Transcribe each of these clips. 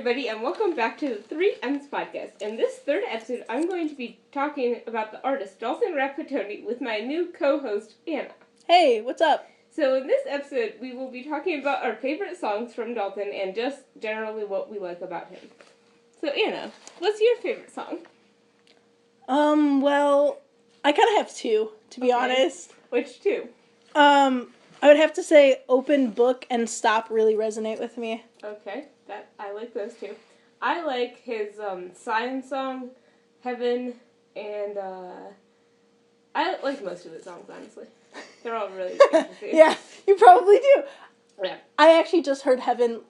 everybody, and welcome back to the 3M's podcast. In this third episode, I'm going to be talking about the artist Dalton with my new co-host, Anna. Hey, what's up? So in this episode, we will be talking about our favorite songs from Dalton and just generally what we like about him. So Anna, what's your favorite song? Well, I kind of have two, to be honest. Which two? I would have to say Open Book and Stop really resonate with me. Okay, I like those two. I like his Sign song, Heaven, and I like most of his songs, honestly. They're all really interesting. Yeah, you probably do. Yeah. I actually just heard Heaven,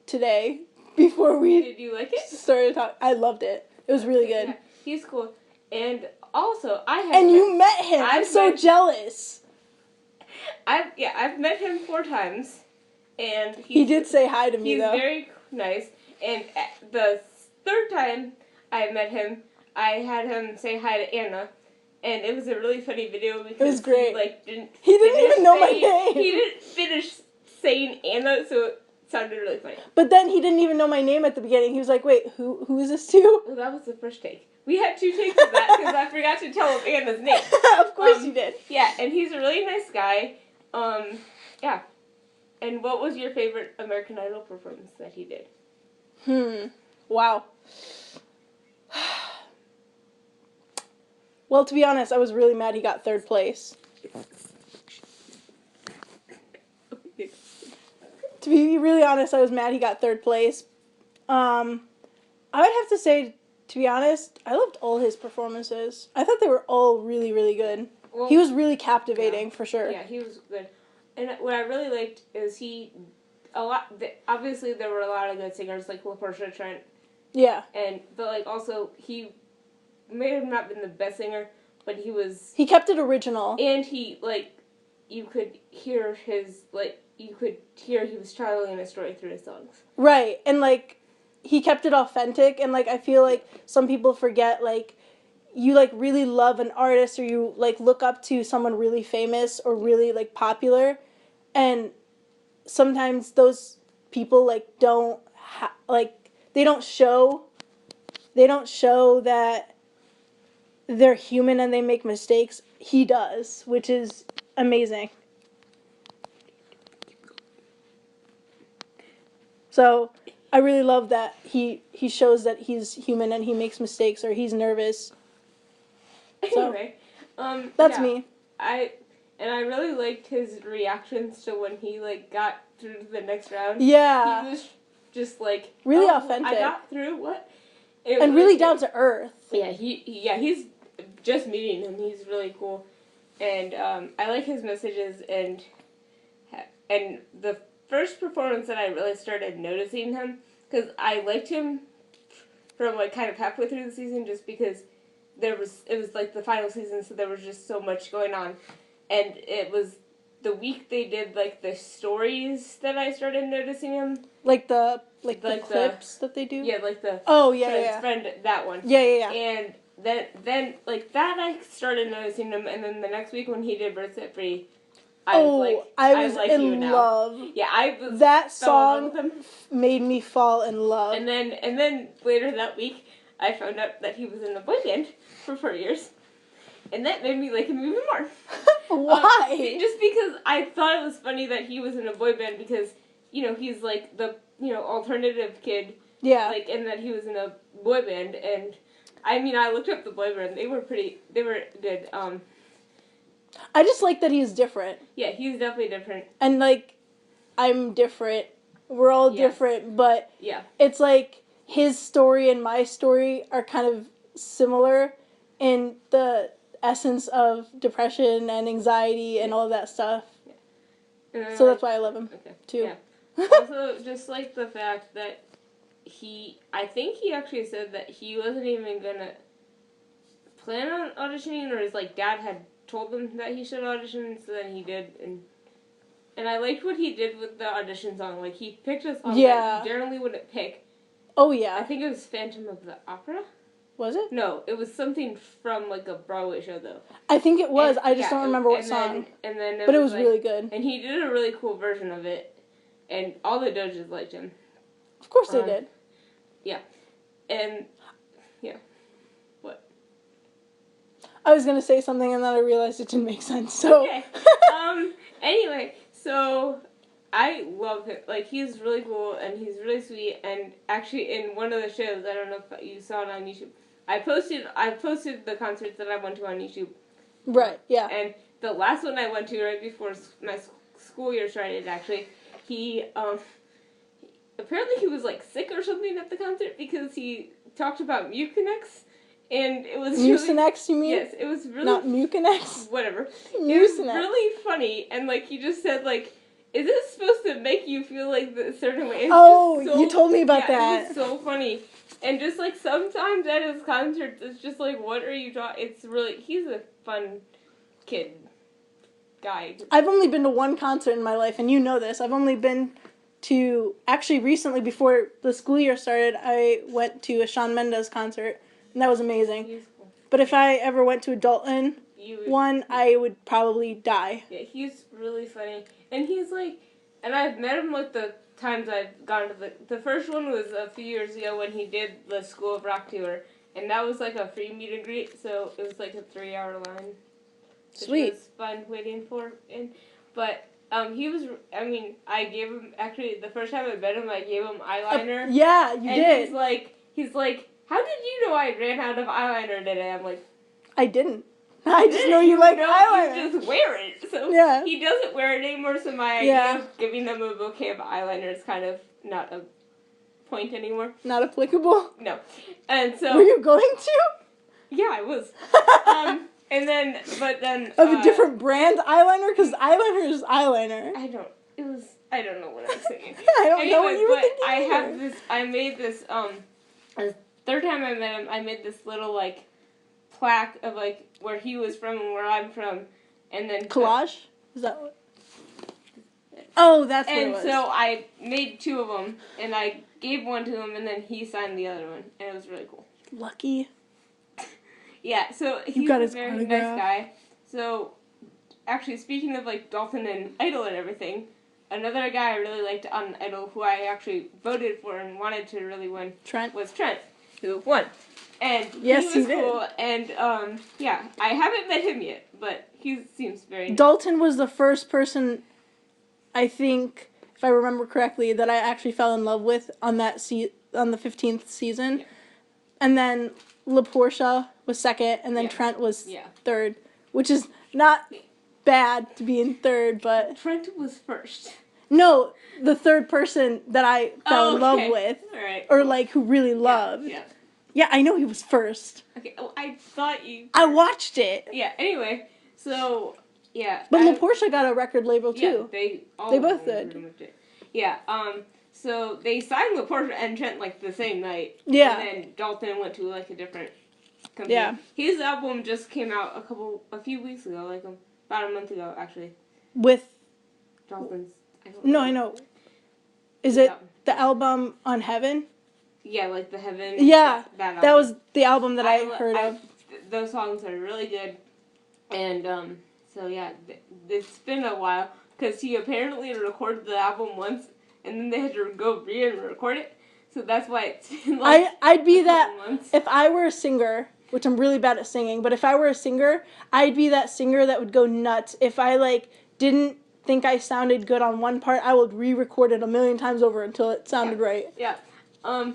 today, before we Did you like it? started talking. I loved it. It was really good. Yeah, he's cool. And also, you met him. I'm so jealous. I've met him 4 times, and he did say hi to me, though. He's very nice, and the third time I met him, I had him say hi to Anna, and it was a really funny video because it was great. He didn't even know my name. He didn't finish saying Anna, so it sounded really funny. But then he didn't even know my name at the beginning. He was like, "Wait, who is this to?" Well, that was the first take. We had 2 takes of that because I forgot to tell him Anna's name. Of course you did. Yeah, and he's a really nice guy. Yeah. And what was your favorite American Idol performance that he did? Wow. Well, to be honest, I was really mad he got 3rd place. To be really honest, I was mad he got 3rd place. I would have to say, to be honest, I loved all his performances. I thought they were all really, really good. Well, he was really captivating, for sure. Yeah, he was good. And what I really liked is obviously there were a lot of good singers, like LaPortia Trent. Yeah. But also, he may have not been the best singer, but he was... He kept it original. And he, you could hear he was telling a story through his songs. Right, and, he kept it authentic, and, I feel like some people forget, you, really love an artist or you, look up to someone really famous or really, popular, and sometimes those people, don't, they don't show that they're human and they make mistakes. He does, which is amazing. So, I really love that he shows that he's human and he makes mistakes or he's nervous. Anyway, that's me. I really liked his reactions to when he got through to the next round. Yeah. He was just really authentic. I got through what? And really down to earth. Yeah, he's just meeting him. He's really cool, and I like his messages and the first performance that I really started noticing him, because I liked him from kind of halfway through the season just because it was the final season, so there was just so much going on, and it was the week they did the stories that I started noticing him. The clips that they do? Yeah, friend, that one. Yeah. And then that I started noticing him, and then the next week when he did Bird Set Free, I was in love. Yeah, that song made me fall in love. And then later that week, I found out that he was in a boy band for 4 years, and that made me like him even more. Why? Just because I thought it was funny that he was in a boy band because he's the alternative kid. Yeah. And that he was in a boy band, and I looked up the boy band. They were good. I just like that he's different. Yeah, he's definitely different. And, I'm different. We're all different, but it's his story and my story are kind of similar in the essence of depression and anxiety and all of that stuff. Yeah. So that's why I love him, too. Yeah. Also, just the fact that I think he actually said that he wasn't even gonna plan on auditioning, or his dad had told him that he should audition, so then he did, and I liked what he did with the audition song. He picked a song that he generally wouldn't pick. Oh, yeah. I think it was Phantom of the Opera. Was it? No, it was something from, a Broadway show, though. I think it was. I just don't remember what song. But it was really good. And he did a really cool version of it, and all the Doges liked him. Of course they did. Yeah. And, yeah. What? I was going to say something and then I realized it didn't make sense, so. Okay. Anyway, so I love him. Like, he's really cool and he's really sweet. And actually, in one of the shows, I don't know if you saw it on YouTube, I posted the concerts that I went to on YouTube. Right, yeah. And the last one I went to right before my school year started, actually, he, apparently he was, like, sick or something at the concert because he talked about Mucinex, and it was Mucinex, you mean? Yes, it was really... Not Mucinex? Whatever. Mucinex. It was really funny, and, like, he just said, like, is this supposed to make you feel, like, a certain way? It's you told me about that. It was so funny. And just, like, sometimes at his concerts, it's just, like, what are you talking... It's really... He's a fun kid guy. I've only been to one concert in my life, and you know this. I've only been to... Actually, recently, before the school year started, I went to a Shawn Mendes concert, and that was amazing. He's cool. But if I ever went to a Dalton one, I would probably die. Yeah, he's really funny. And he's, like... And I've met him, like, the times I've gone to the first one was a few years ago when he did the School of Rock tour, and that was like a free meet and greet, so it was like a 3-hour line. Sweet. It was fun waiting for him. But he was, I mean, I gave him, actually, the first time I met him, I gave him eyeliner. Yeah, you did. He's like, how did you know I ran out of eyeliner today? I'm like, I didn't. I just know you like eyeliner. You just wear it. So yeah. He doesn't wear it anymore, so my idea of giving them a bouquet of eyeliner is kind of not a point anymore. Not applicable? No. And so... Were you going to? Yeah, I was. And then, but then... Of a different brand eyeliner? Because eyeliner is eyeliner. I don't know what I'm saying. I don't know what you were thinking. I made this, the third time I met him, I made this little, like, plaque of, like, where he was from and where I'm from, and then... Collage? Is that what... Oh, that's what it was. And so I made 2 of them, and I gave one to him, and then he signed the other one, and it was really cool. Lucky. Yeah, so he's a very nice guy. So, actually, speaking of, like, Dalton and Idol and everything, another guy I really liked on Idol, who I actually voted for and wanted to really win, was Trent, who won. And yes, he was cool, and, yeah, I haven't met him yet, but he seems very nice. Dalton was the first person, I think, if I remember correctly, that I actually fell in love with on that on the 15th season. Yeah. And then LaPortia was second, and then Trent was third, which is not bad to be in third, but... Trent was first. No, the third person that I fell in love with, or, like, who really loved. Yeah. Yeah, I know he was first. Okay, well, I thought you... I watched it. Yeah, anyway, so, yeah. But LaPortia got a record label, too. Yeah, they both did. Yeah, so they signed LaPortia and Trent, like, the same night. Yeah. And then Dalton went to, like, a different company. Yeah. His album just came out a few weeks ago, like, about a month ago, actually. With... Dalton's... I know. Is it the album On Heaven? Yeah, like the Heaven. Yeah, that was the album that I heard of. Those songs are really good. And, so yeah, it's been a while. Because he apparently recorded the album once, and then they had to go re-record it. So that's why it's been like I'd be that, months. If I were a singer, which I'm really bad at singing, but if I were a singer, I'd be that singer that would go nuts. If I, like, didn't think I sounded good on one part, I would re-record it a million times over until it sounded right. Yeah.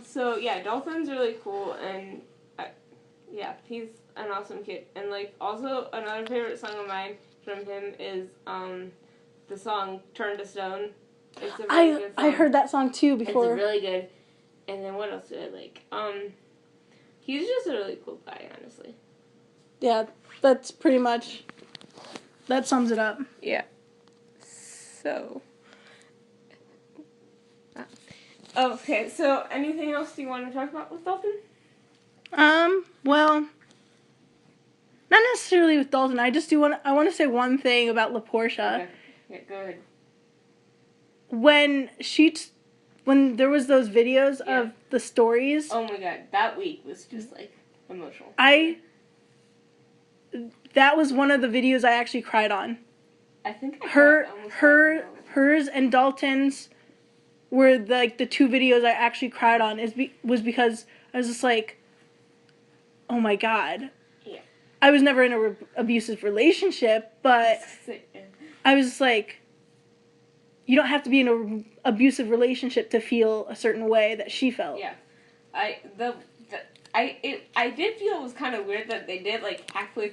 So, yeah, Dalton's really cool, and, yeah, he's an awesome kid. And, like, also, another favorite song of mine from him is, the song Turn to Stone. It's a really good song. I heard that song, too, before. It's really good. And then what else did I like? He's just a really cool guy, honestly. Yeah, that's pretty much, that sums it up. Yeah. So... Okay, so anything else you want to talk about with Dalton? Well, not necessarily with Dalton. I want to say one thing about LaPortia. Okay. Yeah, go ahead. When there was those videos of the stories. Oh my god, that week was just, like, emotional. That was one of the videos I actually cried on. I think I hers and Dalton's were the two videos I actually cried on was because I was just like, oh my god. Yeah. I was never in a abusive relationship, but I was just like, you don't have to be in an abusive relationship to feel a certain way that she felt. Yeah. I did feel it was kind of weird that they did like halfway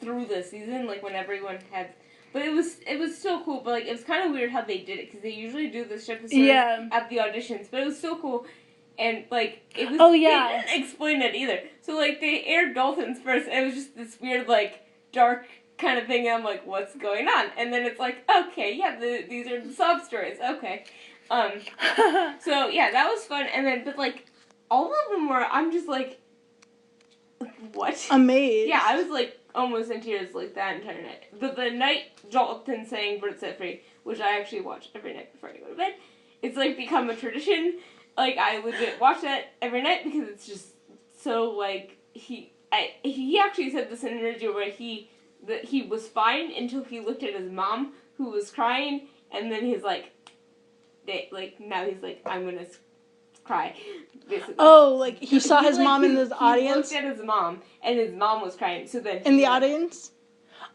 through the season, like when everyone had. But it was still cool. But like it was kind of weird how they did it because they usually do the strip of stories at the auditions. But it was still cool, and like it was. Oh yeah. They didn't explain it either. So like they aired Dalton's first, and it was just this weird like dark kind of thing. And I'm like, what's going on? And then it's like, okay, yeah, these are the sob stories. Okay. So yeah, that was fun. And then but like all of them were. I'm just like, what? Amazed. Yeah, I was like almost in tears like that entire night. But the night Dalton sang Birds Set Free, which I actually watch every night before I go to bed, it's like become a tradition. Like I legit watch that every night because it's just so like he actually said this in an interview where he was fine until he looked at his mom who was crying, and then he's like, now he's like, I'm gonna cry. Basically. Oh, like he saw his mom in the audience? He looked at his mom, and his mom was crying, so then in the audience?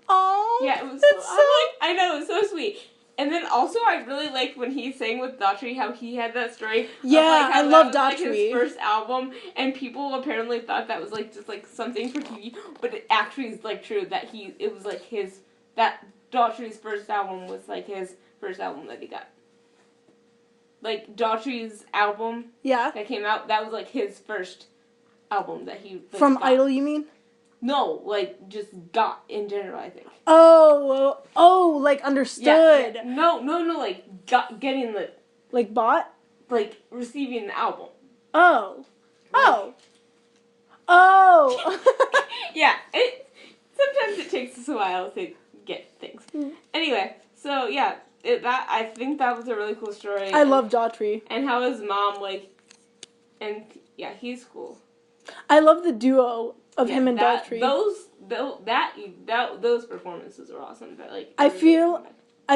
Oh, yeah, it was that's so... I know, it was so sweet. And then also, I really liked when he sang with Daughtry, how he had that story. Yeah, of, like, I love Daughtry. Like his first album, and people apparently thought that was like just like something for TV, but it actually is like true that it was like that Daughtry's first album was like his first album that he got. Like Daughtry's album that came out, that was like his first album that he like, from got. Idol, you mean? No, like just got in general, I think. Oh, like understood. Yeah. No, like getting the like bought, like receiving the album. Oh. Yeah, sometimes it takes us a while to get things. Anyway, so yeah. I think that was a really cool story. I love Daughtry. And how his mom, and yeah, he's cool. I love the duo of him and Daughtry. Those performances are awesome. But, I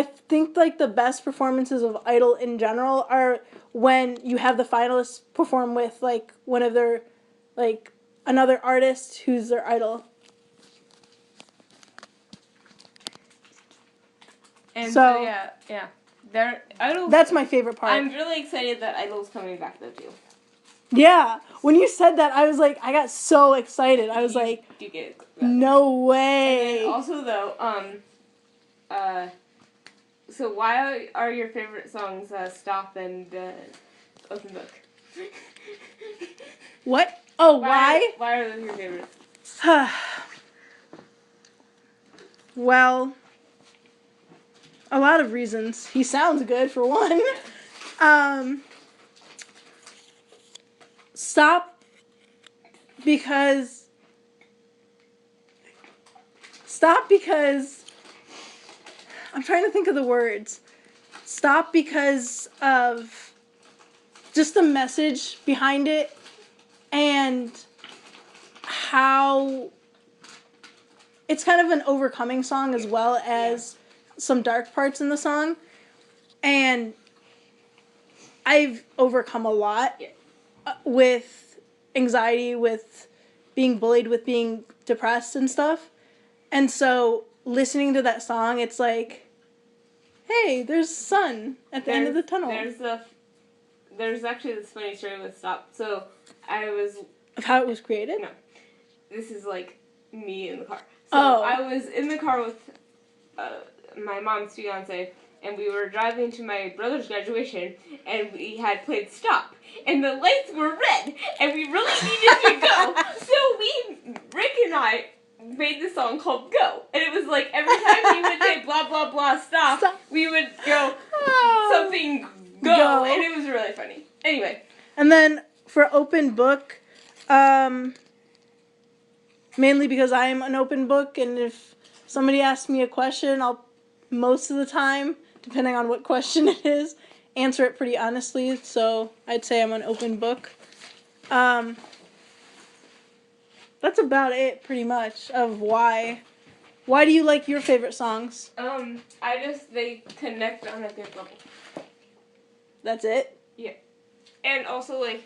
think like the best performances of Idol in general are when you have the finalists perform with like one of their, like another artist who's their idol. And so yeah. Idol's, that's my favorite part. I'm really excited that Idol's coming back though too. Yeah, when you said that, I was like, I got so excited. I was like, you get no way. And then also though, so why are your favorite songs "Stop" and "Open Book"? What? Oh, why? Why are those your favorites? Well, a lot of reasons. He sounds good, for one. Stop because I'm trying to think of the words. Stop because of just the message behind it and how it's kind of an overcoming song as well as some dark parts in the song. And I've overcome a lot with anxiety, with being bullied, with being depressed and stuff. And so listening to that song, it's like, hey, there's sun at the end of the tunnel. There's actually this funny story with Stop. So of how it was created? No. This is like me in the car. So I was in the car with my mom's fiance, and we were driving to my brother's graduation, and we had played Stop, and the lights were red, and we really needed to go. So Rick and I made this song called Go, and it was like every time we would say blah blah blah stop. We would go something go, and it was really funny. Anyway. And then for Open Book, mainly because I am an open book, and if somebody asks me a question, I'll most of the time, depending on what question it is, answer it pretty honestly. So I'd say I'm an open book. That's about it, pretty much, of why. Why do you like your favorite songs? They connect on a good level. That's it? And also, like,